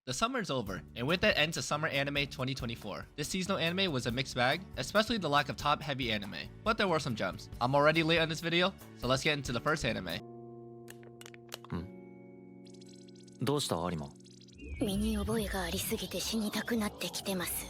The summer's over, and with that ends the Summer Anime 2024. This seasonal anime was a mixed bag, especially the lack of top-heavy anime, but there were some gems. I'm already late on this video, so let's get into the first anime. どうした有馬? 身に覚えがありすぎて死にたくなってきてます。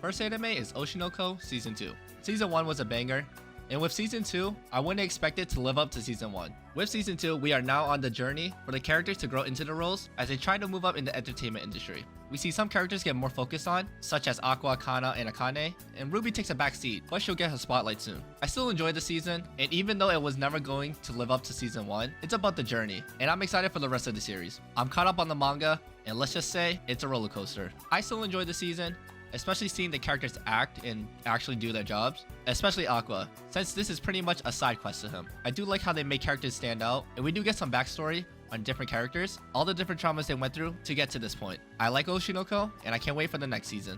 First anime is Oshinoko Season 2. Season 1 was a banger, and with Season 2, I wouldn't expect it to live up to Season 1. With Season 2, we are now on the journey for the characters to grow into the roles as they try to move up in the entertainment industry. We see some characters get more focused on, such as Aqua, Kana, and Akane, and Ruby takes a back seat, but she'll get her spotlight soon. I still enjoyed the season, and even though it was never going to live up to Season 1, it's about the journey, and I'm excited for the rest of the series. I'm caught up on the manga, and let's just say, it's a roller coaster. I still enjoy the season, especially seeing the characters act and actually do their jobs, especially Aqua, since this is pretty much a side quest to him. I do like how they make characters stand out, and we do get some backstory on different characters, all the different traumas they went through to get to this point. I like Oshinoko, and I can't wait for the next season.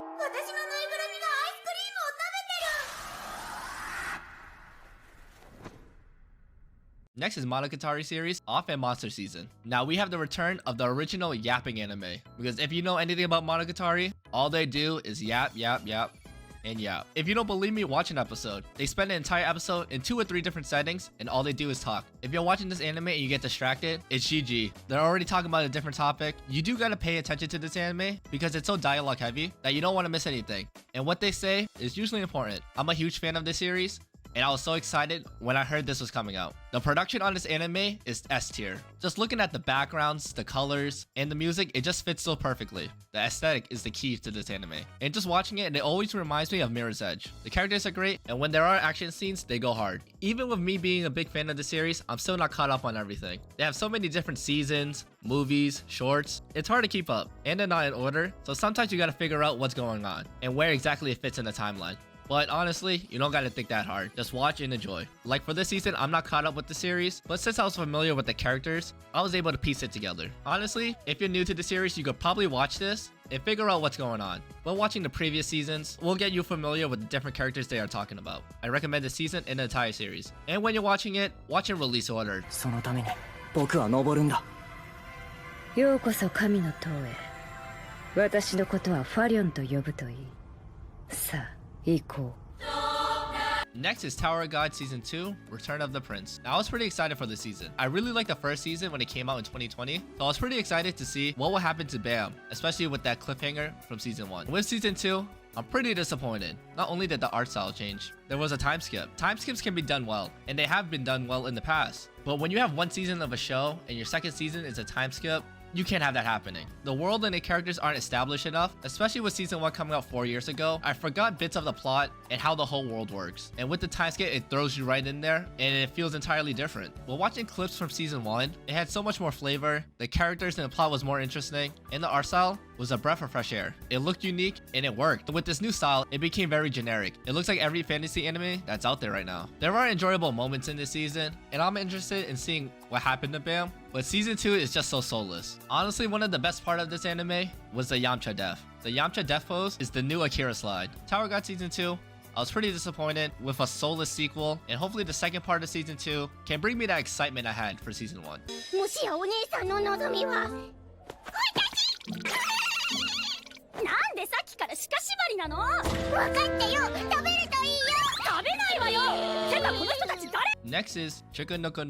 Next is Monogatari series, Off and Monster season. Now we have the return of the original yapping anime, because if you know anything about Monogatari, all they do is yap, yap, yap, and yap. If you don't believe me, watch an episode. They spend an entire episode in 2 or 3 different settings, and all they do is talk. If you're watching this anime and you get distracted, it's GG. They're already talking about a different topic. You do gotta pay attention to this anime, because it's so dialogue heavy that you don't want to miss anything. And what they say is usually important. I'm a huge fan of this series, and I was so excited when I heard this was coming out. The production on this anime is S tier. Just looking at the backgrounds, the colors, and the music, it just fits so perfectly. The aesthetic is the key to this anime. And just watching it always reminds me of Mirror's Edge. The characters are great, and when there are action scenes, they go hard. Even with me being a big fan of the series, I'm still not caught up on everything. They have so many different seasons, movies, shorts. It's hard to keep up, and they're not in order, so sometimes you gotta figure out what's going on, and where exactly it fits in the timeline. But honestly, you don't gotta think that hard. Just watch and enjoy. Like for this season, I'm not caught up with the series, but since I was familiar with the characters, I was able to piece it together. Honestly, if you're new to the series, you could probably watch this and figure out what's going on. But watching the previous seasons will get you familiar with the different characters they are talking about. I recommend the season and the entire series. And when you're watching it, watch in release order. そのために僕は登るんだ。ようこそ神の塔へ。私のことはファリョンと呼ぶといい。さあ。Next is Tower of God Season 2, Return of the Prince. Now, I was pretty excited for this season. I really liked the first season when it came out in 2020, so I was pretty excited to see what will happen to Bam, especially with that cliffhanger from Season 1. With Season 2, I'm pretty disappointed. Not only did the art style change, there was a time skip. Time skips can be done well, and they have been done well in the past. But when you have one season of a show, and your second season is a time skip, you can't have that happening. The world and the characters aren't established enough, especially with Season 1 coming out 4 years ago. I forgot bits of the plot and how the whole world works. And with the time skip, it throws you right in there, and it feels entirely different. While watching clips from Season 1, it had so much more flavor, the characters and the plot was more interesting, and the art style was a breath of fresh air. It looked unique, and it worked. But with this new style, it became very generic. It looks like every fantasy anime that's out there right now. There are enjoyable moments in this season, and I'm interested in seeing what happened to Bam, but Season 2 is just so soulless. Honestly, one of the best part of this anime was the Yamcha death. The Yamcha death pose is the new Akira slide. Tower God Season 2, I was pretty disappointed with a soulless sequel, and hopefully the second part of Season 2 can bring me that excitement I had for Season 1. Next is Shikanoko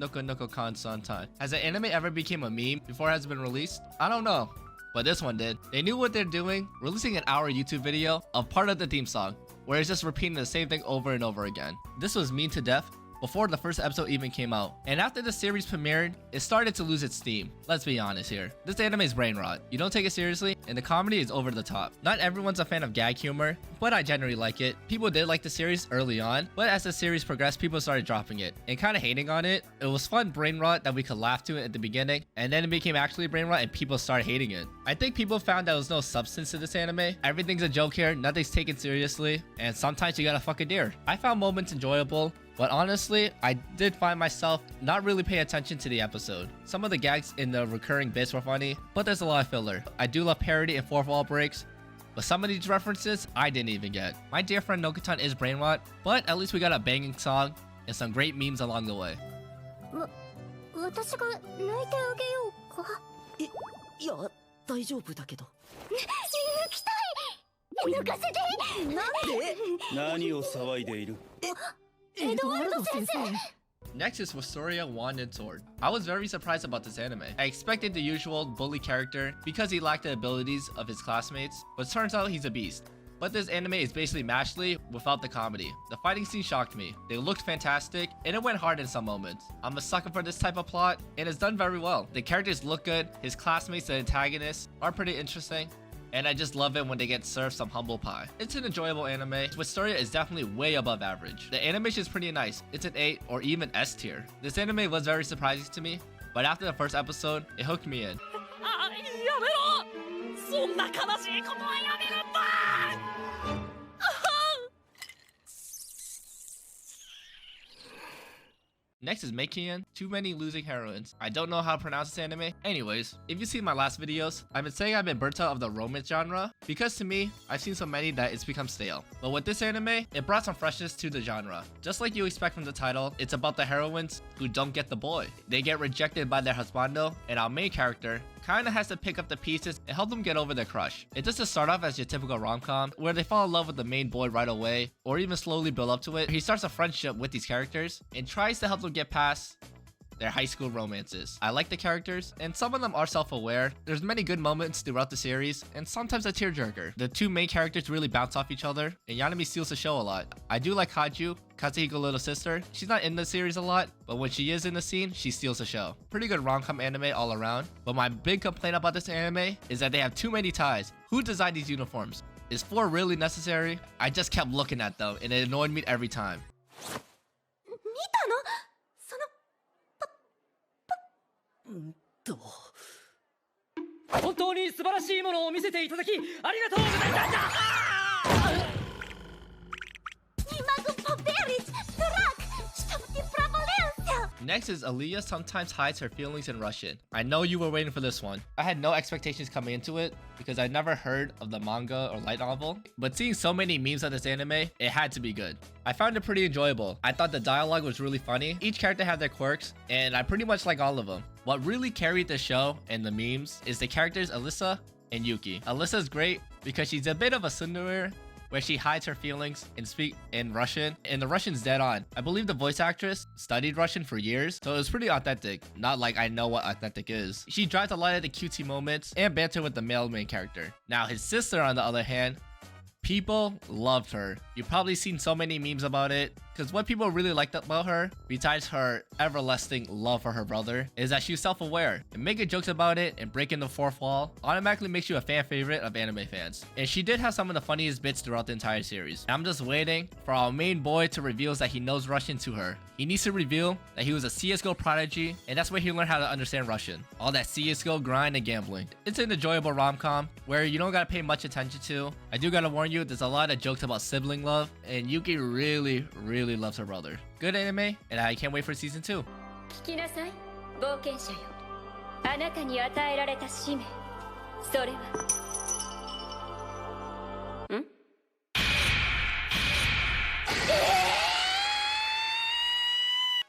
Koshitantan. Has an anime ever became a meme before it has been released? I don't know, but this one did. They knew what they're doing, releasing an hour YouTube video of part of the theme song, where it's just repeating the same thing over and over again. This was mean to death before the first episode even came out. And after the series premiered, it started to lose its steam. Let's be honest here. This anime is brain rot. You don't take it seriously, and the comedy is over the top. Not everyone's a fan of gag humor, but I generally like it. People did like the series early on, but as the series progressed, people started dropping it and kind of hating on it. It was fun brain rot that we could laugh to at the beginning, and then it became actually brain rot and people started hating it. I think people found that there was no substance to this anime. Everything's a joke here, nothing's taken seriously, and sometimes you gotta fuck a deer. I found moments enjoyable, but honestly, I did find myself not really paying attention to the episode. Some of the gags in the recurring bits were funny, but there's a lot of filler. I do love parody and fourth wall breaks, but some of these references I didn't even get. My dear friend Nokonoko is brain rot, but at least we got a banging song and some great memes along the way. いや、大丈夫だけど。抜かせて。なんで？何を騒いでいる？エドワルド先生。 Next is Wistoria Wand and Sword. I was very surprised about this anime. I expected the usual bully character because he lacked the abilities of his classmates, but turns out he's a beast. But this anime is basically Mashley without the comedy. The fighting scene shocked me. They looked fantastic, and it went hard in some moments. I'm a sucker for this type of plot, and it's done very well. The characters look good, his classmates, the antagonists, are pretty interesting, and I just love it when they get served some humble pie. It's an enjoyable anime. Wistoria is definitely way above average. The animation is pretty nice. It's an 8 or even S tier. This anime was very surprising to me, but after the first episode, it hooked me in. Next is Makeine, Too Many Losing Heroines. I don't know how to pronounce this anime. Anyways, if you see my last videos, I've been saying I've been burnt out of the romance genre because to me, I've seen so many that it's become stale. But with this anime, it brought some freshness to the genre. Just like you expect from the title, it's about the heroines who don't get the boy. They get rejected by their husbando, and our main character kinda has to pick up the pieces and help them get over their crush. It doesn't start off as your typical rom-com where they fall in love with the main boy right away or even slowly build up to it. He starts a friendship with these characters and tries to help them get past their high school romances. I like the characters, and some of them are self-aware. There's many good moments throughout the series, and sometimes a tearjerker. The two main characters really bounce off each other, and Yanami steals the show a lot. I do like Haju, Kazuhiko's little sister. She's not in the series a lot, but when she is in the scene, she steals the show. Pretty good rom-com anime all around, but my big complaint about this anime is that they have too many ties. Who designed these uniforms? Is 4 really necessary? I just kept looking at them, and it annoyed me every time. 本当に素晴らしいものを見せていただきありがとうございました。Next is Alya sometimes hides her feelings in Russian. I know you were waiting for this one. I had no expectations coming into it because I never heard of the manga or light novel, but seeing so many memes of this anime, it had to be good. I found it pretty enjoyable. I thought the dialogue was really funny. Each character had their quirks, and I pretty much like all of them. What really carried the show and the memes is the characters Alyssa and Yuki. Alyssa's great because she's a bit of a tsundere, where she hides her feelings and speak in Russian, and the Russian's dead on. I believe the voice actress studied Russian for years, so it was pretty authentic. Not like I know what authentic is. She drives a lot of the cutesy moments and banter with the male main character. Now his sister, on the other hand, people loved her. You've probably seen so many memes about it, because what people really liked about her, besides her everlasting love for her brother, is that she's self-aware. And making jokes about it and breaking the fourth wall automatically makes you a fan favorite of anime fans. And she did have some of the funniest bits throughout the entire series. I'm just waiting for our main boy to reveal that he knows Russian to her. He needs to reveal that he was a CSGO prodigy, and that's where he learned how to understand Russian. All that CSGO grind and gambling. It's an enjoyable rom-com where you don't gotta pay much attention to. I do gotta warn you, there's a lot of jokes about sibling love, and Yuki really loves her brother. Good anime, and I can't wait for season 2. 聞きなさい、冒険者よ。あなたに与えられた使命。それは。ん？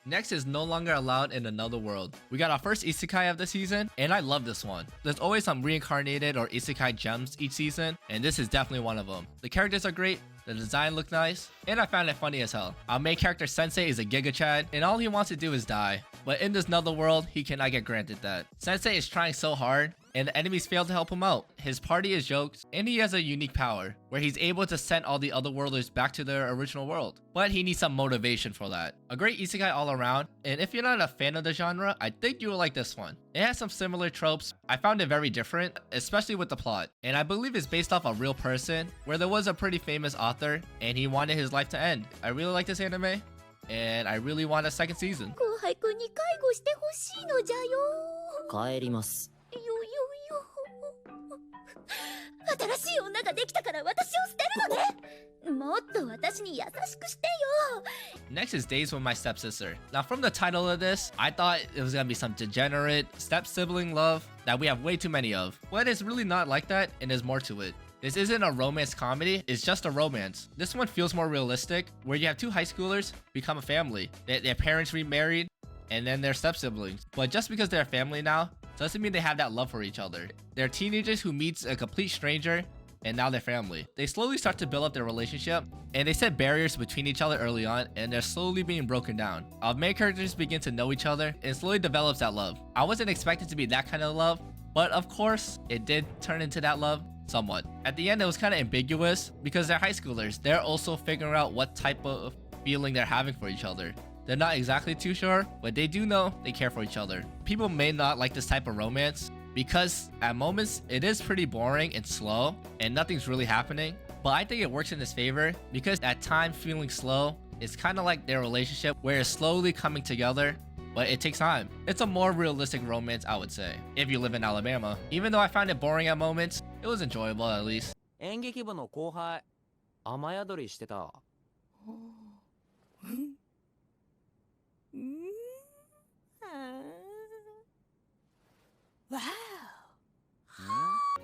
Next is No Longer Allowed in Another World. We got our first isekai of the season, and I love this one. There's always some reincarnated or isekai gems each season, and this is definitely one of them. The characters are great, the design looked nice, and I found it funny as hell. Our main character Sensei is a Giga Chad, and all he wants to do is die. But in this nether world, he cannot get granted that. Sensei is trying so hard, and the enemies fail to help him out. His party is jokes, and he has a unique power, where he's able to send all the other worlders back to their original world. But he needs some motivation for that. A great isekai all around, and if you're not a fan of the genre, I think you will like this one. It has some similar tropes. I found it very different, especially with the plot. And I believe it's based off a real person, where there was a pretty famous author, and he wanted his life to end. I really like this anime, and I really want a second season. 後輩くんに介護してほしいのじゃよ。帰ります。よよよ。新しい女ができたから私を捨てるのね。もっと私に優しくしてよ。 Next is Days with My Stepsister. Now from the title of this, I thought it was gonna be some degenerate step-sibling love that we have way too many of. But it's really not like that, and there's more to it. This isn't a romance comedy, it's just a romance. This one feels more realistic, where you have two high schoolers become a family. Their parents remarried, and then they're step-siblings. But just because they're a family now, doesn't mean they have that love for each other. They're teenagers who meets a complete stranger and now they're family. They slowly start to build up their relationship and they set barriers between each other early on and they're slowly being broken down. Our main characters begin to know each other and slowly develops that love. I wasn't expecting to be that kind of love, but of course it did turn into that love somewhat. At the end it was kind of ambiguous because they're high schoolers. They're also figuring out what type of feeling they're having for each other. They're not exactly too sure, but they do know they care for each other. People may not like this type of romance because at moments it is pretty boring and slow and nothing's really happening, but I think it works in his favor because at times feeling slow is kind of like their relationship where it's slowly coming together, but it takes time. It's a more realistic romance, I would say, if you live in Alabama. Even though I found it boring at moments, it was enjoyable at least. 演劇部の後輩雨宿りしてた。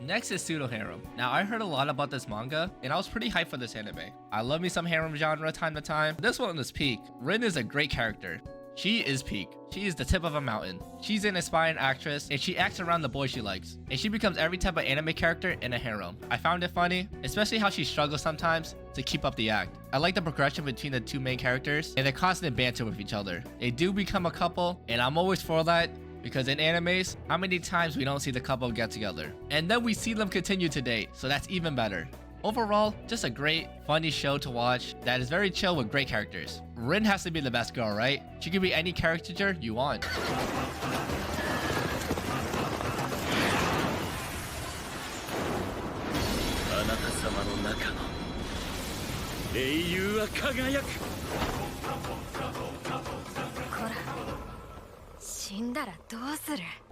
Next is Pseudo Harem. Now I heard a lot about this manga and I was pretty hyped for this anime. I love me some harem genre time to time. This one is peak. Rin is a great character. She is peak. She is the tip of a mountain. She's an aspiring actress and she acts around the boy she likes. And she becomes every type of anime character in a harem. I found it funny, especially how she struggles sometimes to keep up the act. I like the progression between the two main characters and their constant banter with each other. They do become a couple and I'm always for that because in animes, how many times we don't see the couple get together? And then we see them continue to date, so that's even better. Overall, just a great, funny show to watch that is very chill with great characters. Rin has to be the best girl, right? She could be any caricature you want.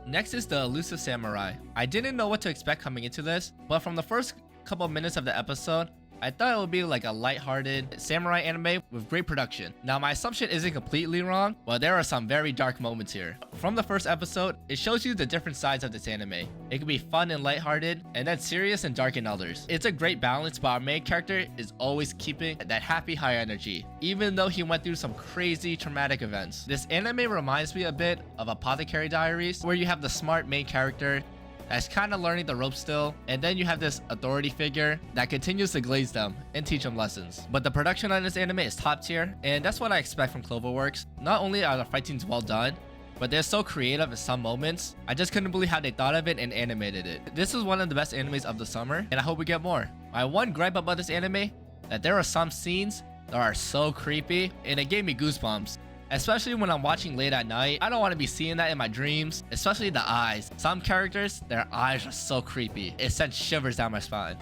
Next is the Elusive Samurai. I didn't know what to expect coming into this, but from the first couple minutes of the episode, I thought it would be like a light-hearted samurai anime with great production. Now my assumption isn't completely wrong, but there are some very dark moments here. From the first episode, it shows you the different sides of this anime. It can be fun and lighthearted, and then serious and dark in others. It's a great balance, but our main character is always keeping that happy high energy, even though he went through some crazy traumatic events. This anime reminds me a bit of Apothecary Diaries, where you have the smart main character that's kind of learning the ropes still, and then you have this authority figure that continues to glaze them and teach them lessons. But the production on this anime is top tier, and that's what I expect from Cloverworks. Not only are the fight scenes well done, but they're so creative in some moments. I just couldn't believe how they thought of it and animated it. This is one of the best animes of the summer, and I hope we get more. My one gripe about this anime, that there are some scenes that are so creepy, and it gave me goosebumps. Especially when I'm watching late at night. I don't want to be seeing that in my dreams, especially the eyes. Some characters, their eyes are so creepy. It sent shivers down my spine.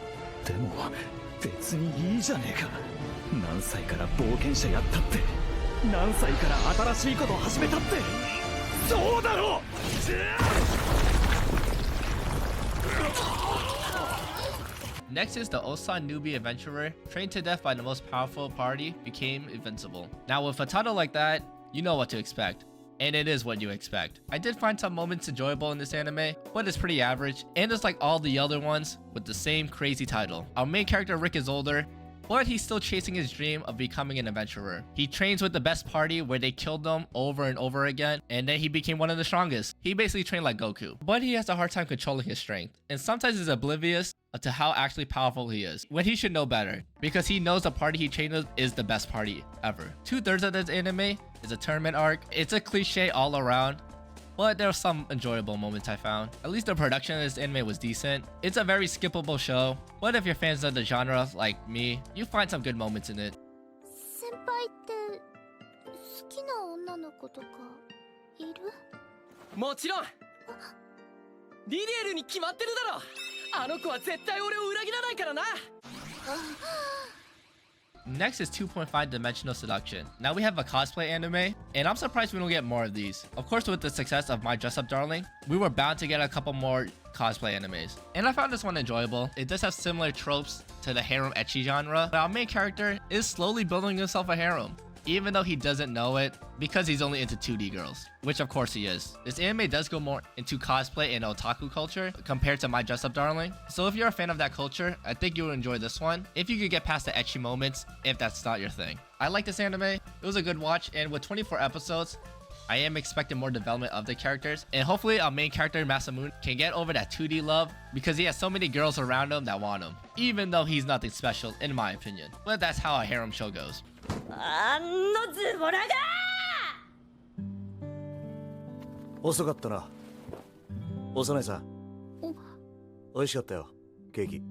でも別にいいじゃねえか。何歳から冒険者やったって、何歳から新しいこと始めたって、そうだろう。Next is the Ossan Newbie adventurer, trained to death by the most powerful party, became invincible. Now with a title like that, you know what to expect. And it is what you expect. I did find some moments enjoyable in this anime, but it's pretty average, and it's like all the other ones with the same crazy title. Our main character Rick is older, but he's still chasing his dream of becoming an adventurer. He trains with the best party where they killed them over and over again, and then he became one of the strongest. He basically trained like Goku, but he has a hard time controlling his strength, and sometimes is oblivious to how actually powerful he is, when he should know better, because he knows the party he trained with is the best party ever. 2/3 of this anime is a tournament arc. It's a cliche all around, but there are some enjoyable moments I found. At least the production of this anime was decent. It's a very skippable show, but if you're fans of the genre like me, you find some good moments in it. 先輩って好きな女の子とかいる？もちろんリリエルに決まってるだろ。あの子は絶対俺を裏切らないからな。Next is 2.5 Dimensional Seduction. Now we have a cosplay anime, and I'm surprised we don't get more of these. Of course, with the success of My Dress Up Darling, we were bound to get a couple more cosplay animes. And I found this one enjoyable. It does have similar tropes to the harem ecchi genre, but our main character is slowly building himself a harem, even though he doesn't know it because he's only into 2D girls, which of course he is. This anime does go more into cosplay and otaku culture compared to My Dress Up Darling. So if you're a fan of that culture, I think you will enjoy this one if you could get past the ecchi moments, if that's not your thing. I like this anime. It was a good watch, and with 24 episodes, I am expecting more development of the characters, and hopefully our main character Masamune can get over that 2D love because he has so many girls around him that want him, even though he's nothing special in my opinion. But that's how a harem show goes. あのズボラが遅かったな。幼いさん。美味しかったよ、ケーキ。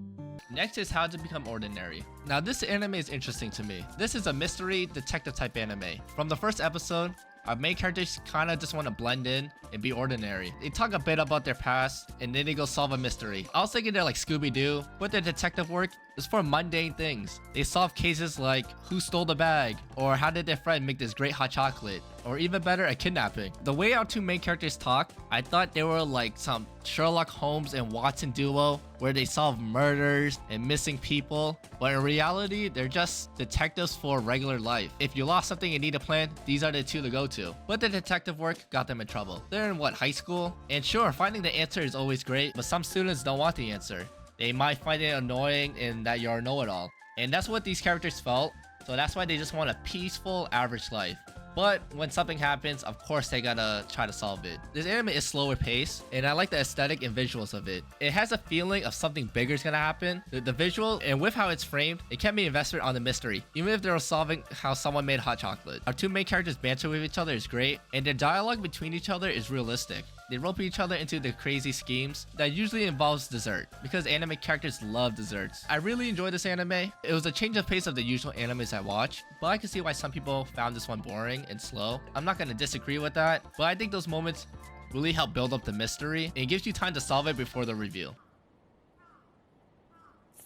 Next is How to Become Ordinary. Now this anime is interesting to me. This is a mystery detective type anime. From the first episode, our main characters kind of just want to blend in and be ordinary. They talk a bit about their past and then they go solve a mystery. I was thinking they're like Scooby-Doo, but their detective work is for mundane things. They solve cases like who stole the bag, or how did their friend make this great hot chocolate, or even better, a kidnapping. The way our two main characters talk, I thought they were like some Sherlock Holmes and Watson duo where they solve murders and missing people, but in reality, they're just detectives for regular life. If you lost something and need a plan, these are the two to go to. But the detective work got them in trouble. They're in what, high school? And sure, finding the answer is always great, but some students don't want the answer. They might find it annoying and that you're a know-it-all. And that's what these characters felt, so that's why they just want a peaceful, average life. But when something happens, of course they gotta try to solve it. This anime is slower paced, and I like the aesthetic and visuals of it. It has a feeling of something bigger is gonna happen. The visual, and with how it's framed, it kept me invested on the mystery, even if they were solving how someone made hot chocolate. Our two main characters banter with each other is great, and their dialogue between each other is realistic. They rope each other into the crazy schemes that usually involves dessert, because anime characters love desserts. I really enjoyed this anime. It was a change of pace of the usual animes I watch, but I can see why some people found this one boring and slow. I'm not gonna disagree with that, but I think those moments really help build up the mystery and it gives you time to solve it before the reveal.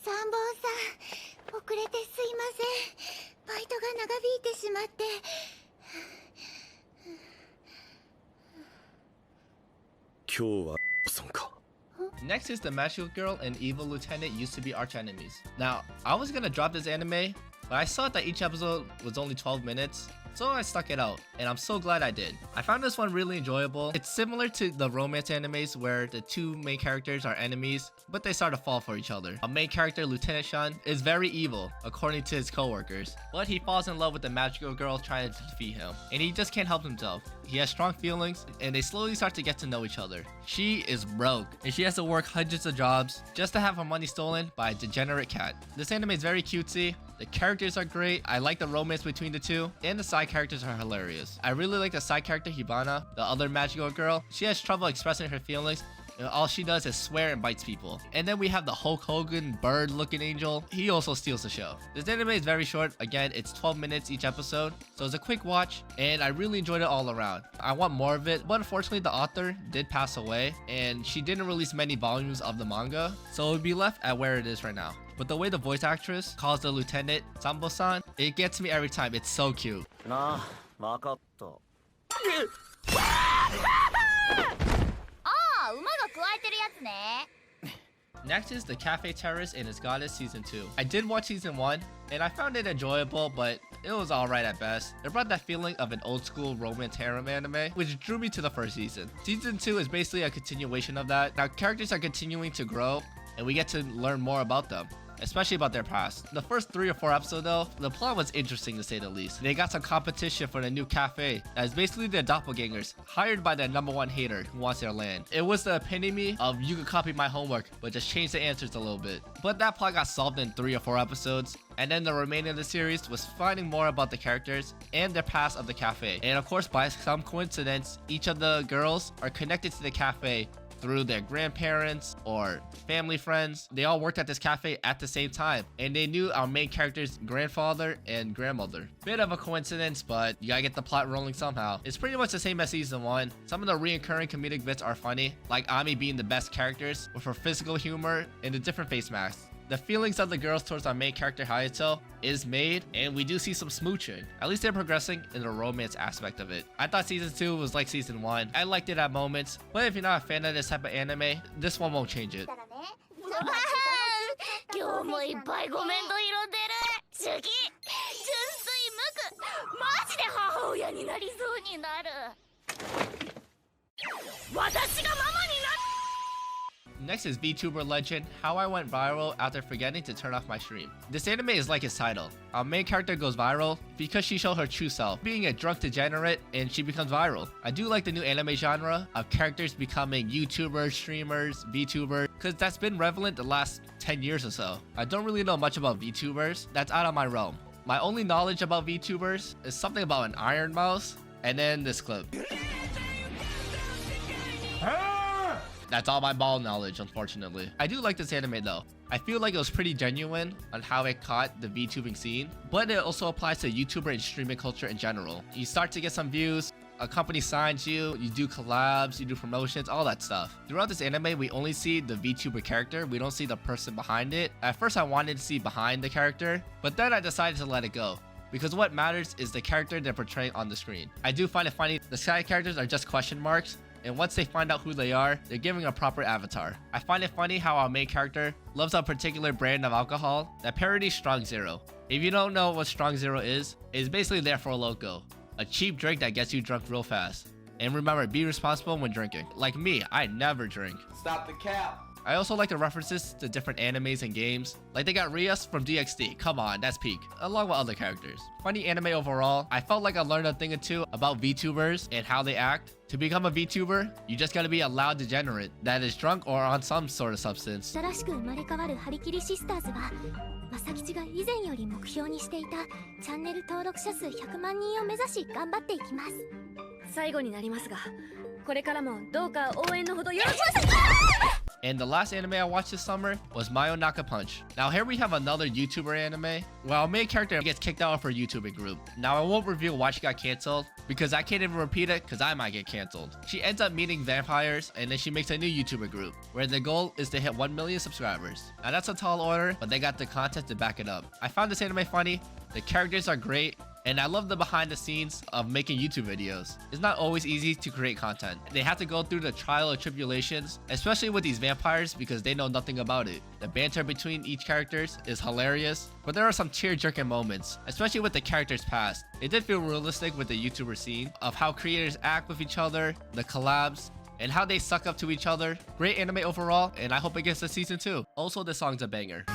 参謀さん、遅れてすいません。バイトが長引いてしまって。今日はさんか。 Next is the magical girl and evil lieutenant used to be archenemies. Now, I was gonna drop this anime, but I saw that each episode was only 12 minutes, so I stuck it out, and I'm so glad I did. I found this one really enjoyable. It's similar to the romance animes where the two main characters are enemies, but they start to fall for each other. Our main character, Lieutenant Shun, is very evil, according to his co-workers, but he falls in love with the magical girl trying to defeat him, and he just can't help himself. He has strong feelings, and they slowly start to get to know each other. She is broke, and she has to work hundreds of jobs just to have her money stolen by a degenerate cat. This anime is very cutesy, the characters are great, I like the romance between the two, and the side characters are hilarious. I really like the side character Hibana, the other magical girl. She has trouble expressing her feelings, and all she does is swear and bites people. And then we have the Hulk Hogan bird looking angel. He also steals the show. This anime is very short. Again, it's 12 minutes each episode, so it's a quick watch, and I really enjoyed it all around. I want more of it, but unfortunately the author did pass away, and she didn't release many volumes of the manga, so it would be left at where it is right now. But the way the voice actress calls the lieutenant Sambo-san, it gets me every time. It's so cute. なあ、わかった。馬がくわえてるやつね。 Next is the Cafe Terrace and its Goddess Season 2. I did watch Season 1, and I found it enjoyable, but it was alright at best. It brought that feeling of an old school romance harem anime, which drew me to the first season. Season 2 is basically a continuation of that. Now characters are continuing to grow, and we get to learn more about them, especially about their past. The first 3 or 4 episodes though, the plot was interesting to say the least. They got some competition for the new cafe that is basically their doppelgangers, hired by their #1 hater who wants their land. It was the epitome of you could copy my homework, but just change the answers a little bit. But that plot got solved in 3 or 4 episodes, and then the remainder of the series was finding more about the characters and their past of the cafe. And of course, by some coincidence, each of the girls are connected to the cafe through their grandparents or family friends. They all worked at this cafe at the same time, and they knew our main character's grandfather and grandmother. Bit of a coincidence, but you gotta get the plot rolling somehow. It's pretty much the same as Season 1. Some of the reoccurring comedic bits are funny, like Ami being the best characters with her physical humor and the different face masks. The feelings of the girls towards our main character Hayato is made, and we do see some smooching. At least they're progressing in the romance aspect of it. I thought Season 2 was like Season 1. I liked it at moments, but if you're not a fan of this type of anime, this one won't change it. 今日もいっぱいコメント拾ってる。好き。純粋無垢。マジで母親になりそうになる。私がママになる。Next is VTuber legend, how I went viral after forgetting to turn off my stream. This anime is like its title. Our main character goes viral because she showed her true self, being a drunk degenerate, and she becomes viral. I do like the new anime genre of characters becoming YouTubers, streamers, VTubers, because that's been relevant the last 10 years or so. I don't really know much about VTubers, that's out of my realm. My only knowledge about VTubers is something about an iron mouse, and then this clip. That's all my ball knowledge, unfortunately. I do like this anime though. I feel like it was pretty genuine on how it caught the VTubing scene, but it also applies to YouTuber and streaming culture in general. You start to get some views, a company signs you, you do collabs, you do promotions, all that stuff. Throughout this anime, we only see the VTuber character. We don't see the person behind it. At first, I wanted to see behind the character, but then I decided to let it go, because what matters is the character they're portraying on the screen. I do find it funny, the side characters are just question marks, and once they find out who they are, they're giving a proper avatar. I find it funny how our main character loves a particular brand of alcohol that parodies Strong Zero. If you don't know what Strong Zero is, it's basically there for a loco, a cheap drink that gets you drunk real fast. And remember, be responsible when drinking. Like me, I never drink. Stop the cap. I also like the references to different animes and games. Like they got Rias from DxD, come on, that's peak, along with other characters. Funny anime overall. I felt like I learned a thing or two about VTubers and how they act. To become a VTuber, you just gotta be a loud degenerate that is drunk or on some sort of substance. 新しく生まれ変わるハリキリシスターズは正吉が以前より目標にしていたチャンネル登録者数100万人を目指し頑張っていきます。最後になりますが、これからもどうか応援のほどよろしく。 And the last anime I watched this summer was Mayonaka Punch. Now here we have another YouTuber anime where our main character gets kicked out of her YouTubing group. Now I won't reveal why she got canceled because I can't even repeat it because I might get canceled. She ends up meeting vampires and then she makes a new YouTuber group where the goal is to hit 1 million subscribers. Now that's a tall order, but they got the content to back it up. I found this anime funny, the characters are great, and I love the behind the scenes of making YouTube videos. It's not always easy to create content. They have to go through the trial of tribulations, especially with these vampires because they know nothing about it. The banter between each characters is hilarious, but there are some tear-jerking moments, especially with the characters' past. It did feel realistic with the YouTuber scene of how creators act with each other, the collabs, and how they suck up to each other. Great anime overall, and I hope it gets a season 2. Also, the song's a banger.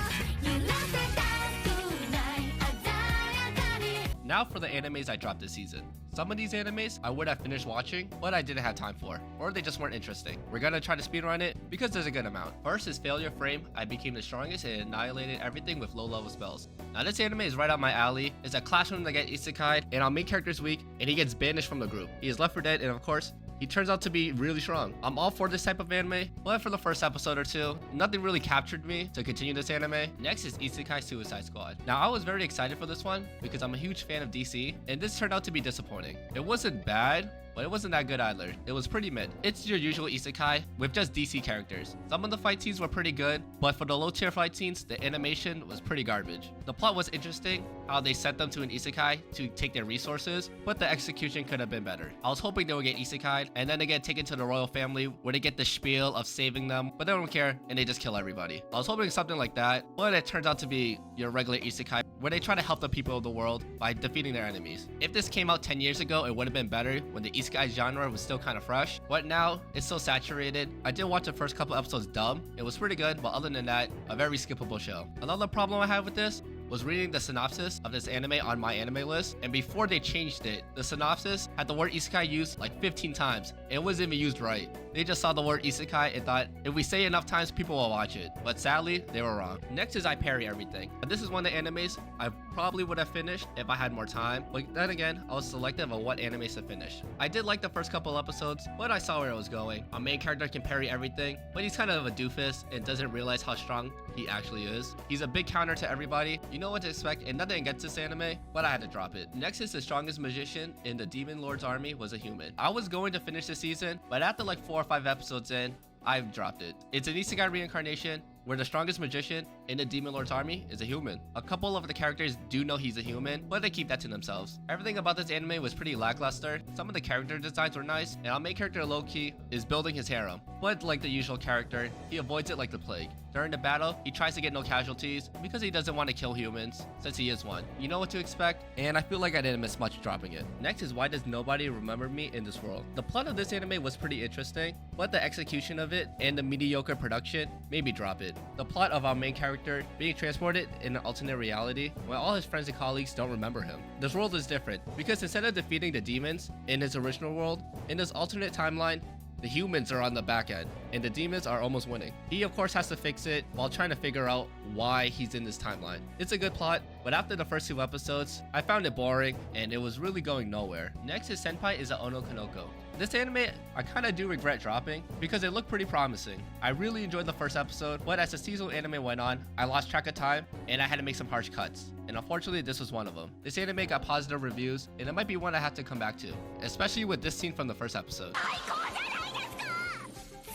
Now for the animes I dropped this season. Some of these animes I would have finished watching, but I didn't have time for, or they just weren't interesting. We're gonna try to speedrun it because there's a good amount. First is Failure Frame. I became the strongest and annihilated everything with low level spells. Now this anime is right up my alley. It's a classroom that gets isekai, and our main character's weak, and he gets banished from the group. He is left for dead, and of course, he turns out to be really strong. I'm all for this type of anime, but for the first episode or two, nothing really captured me to continue this anime. Next is Isekai Suicide Squad. Now I was very excited for this one because I'm a huge fan of DC, and this turned out to be disappointing. It wasn't bad, but it wasn't that good either. It was pretty mid. It's your usual isekai with just DC characters. Some of the fight scenes were pretty good, but for the low tier fight scenes, the animation was pretty garbage. The plot was interesting, how they sent them to an isekai to take their resources, but the execution could have been better. I was hoping they would get isekai'd, and then they get taken to the royal family where they get the spiel of saving them, but they don't care and they just kill everybody. I was hoping something like that, but it turns out to be your regular isekai where they try to help the people of the world by defeating their enemies. If this came out 10 years ago, it would have been better when the isekai genre was still kind of fresh, but now it's so saturated. I did watch the first couple episodes dubbed. It was pretty good, but other than that, a very skippable show. Another problem I have with this was reading the synopsis of this anime on my anime list, and before they changed it, the synopsis had the word isekai used like 15 times. It wasn't even used right. They just saw the word isekai and thought, if we say it enough times, people will watch it. But sadly, they were wrong. Next is I Parry Everything. This is one of the animes I probably would have finished if I had more time, but then again, I was selective of what animes to finish. I did like the first couple episodes, but I saw where it was going. Our main character can parry everything, but he's kind of a doofus and doesn't realize how strong he actually is. He's a big counter to everybody. You know what to expect, and nothing against this anime, but I had to drop it. Next is the strongest magician in the Demon Lord's army was a human. I was going to finish the season, but after like 4 or 5 episodes in, I've dropped it. It's an isekai reincarnation where the strongest magician in the Demon Lord's army is a human. A couple of the characters do know he's a human, but they keep that to themselves. Everything about this anime was pretty lackluster. Some of the character designs were nice, and our main character low-key is building his harem. But like the usual character, he avoids it like the plague. During the battle, he tries to get no casualties because he doesn't want to kill humans, since he is one. You know what to expect, and I feel like I didn't miss much dropping it. Next is Why Does Nobody Remember Me in This World? The plot of this anime was pretty interesting, but the execution of it and the mediocre production made me drop it. The plot of our main character being transported in an alternate reality when all his friends and colleagues don't remember him. This world is different because instead of defeating the demons in his original world, in this alternate timeline, the humans are on the back end, and the demons are almost winning. He of course has to fix it while trying to figure out why he's in this timeline. It's a good plot, but after the first 2 episodes, I found it boring, and it was really going nowhere. Next is Senpai is a Otokonoko. This anime, I kinda do regret dropping, because it looked pretty promising. I really enjoyed the first episode, but as the seasonal anime went on, I lost track of time, and I had to make some harsh cuts. And unfortunately, this was one of them. This anime got positive reviews, and it might be one I have to come back to, especially with this scene from the first episode.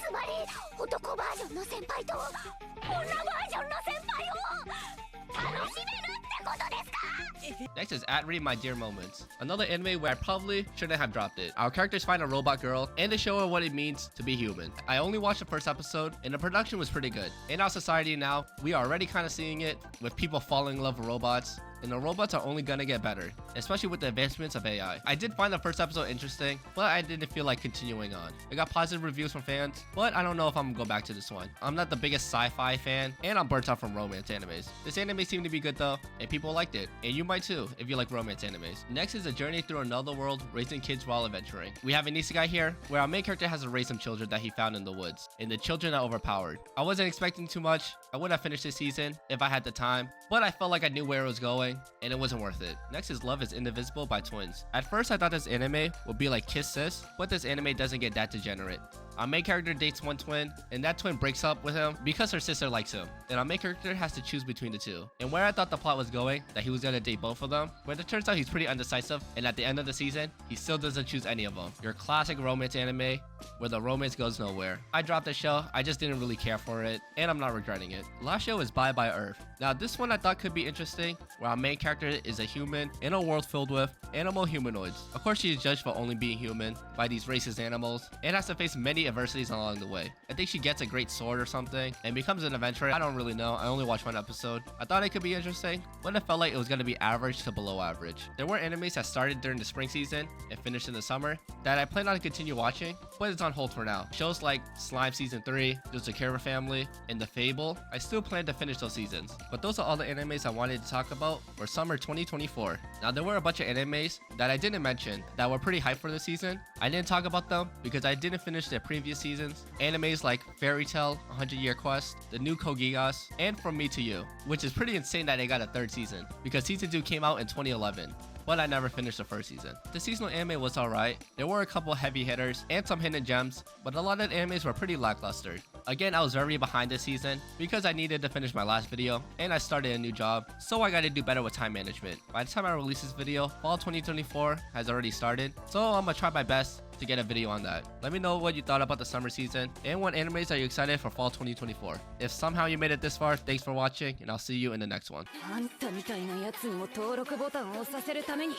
つまり男バージョンの先輩と女バージョンの先輩を楽しめるってことですか？ Next is Atri, My Dear Moments. Another anime where I probably shouldn't have dropped it. Our characters find a robot girl and they show her what it means to be human. I only watched the first episode and the production was pretty good. In our society now, we are already kind of seeing it with people falling in love with robots. And the robots are only gonna get better, especially with the advancements of AI. I did find the first episode interesting, but I didn't feel like continuing on. It got positive reviews from fans, but I don't know if I'm gonna go back to this one. I'm not the biggest sci-fi fan, and I'm burnt out from romance animes. This anime seemed to be good though, and people liked it. And you might too, if you like romance animes. Next is a journey through another world, raising kids while adventuring. We have an Isekai here, where our main character has to raise some children that he found in the woods, and the children are overpowered. I wasn't expecting too much. I would have finished this season if I had the time, but I felt like I knew where it was going, and it wasn't worth it. Next is Love is Indivisible by Twins. At first I thought this anime would be like Kiss Sis, but this anime doesn't get that degenerate. Our main character dates one twin, and that twin breaks up with him because her sister likes him, and our main character has to choose between the two. And where I thought the plot was going, that he was gonna date both of them, but it turns out he's pretty undecisive, and at the end of the season, he still doesn't choose any of them. Your classic romance anime, where the romance goes nowhere. I dropped the show, I just didn't really care for it, and I'm not regretting it. Last show is Bye Bye Earth. Now this one I thought could be interesting, where our main character is a human in a world filled with animal humanoids. Of course she is judged for only being human by these racist animals, and has to face many adversities along the way. I think she gets a great sword or something, and becomes an adventurer. I don't really know, I only watched one episode. I thought it could be interesting, but it felt like it was gonna be average to below average. There were animes that started during the spring season and finished in the summer that I plan on to continue watching, but it's on hold for now. Shows like Slime Season 3, The Zakura Family, and The Fable, I still plan to finish those seasons. But those are all the animes I wanted to talk about for summer 2024. Now there were a bunch of animes that I didn't mention that were pretty hyped for the season. I didn't talk about them because I didn't finish their previous seasons. Animes like Fairy Tail, 100 Year Quest, The New Kogigas, and From Me to You, which is pretty insane that they got a 3rd season because season 2 came out in 2011. But I never finished the first season. The seasonal anime was alright. There were a couple heavy hitters and some hidden gems, but a lot of the animes were pretty lackluster. Again, I was very behind this season because I needed to finish my last video and I started a new job, so I gotta do better with time management. By the time I release this video, fall 2024 has already started, so I'm gonna try my best to get a video on that. Let me know what you thought about the summer season and what animes are you excited for fall 2024. If somehow you made it this far, thanks for watching and I'll see you in the next one. あんたみたいなやつにも登録ボタンを押させるために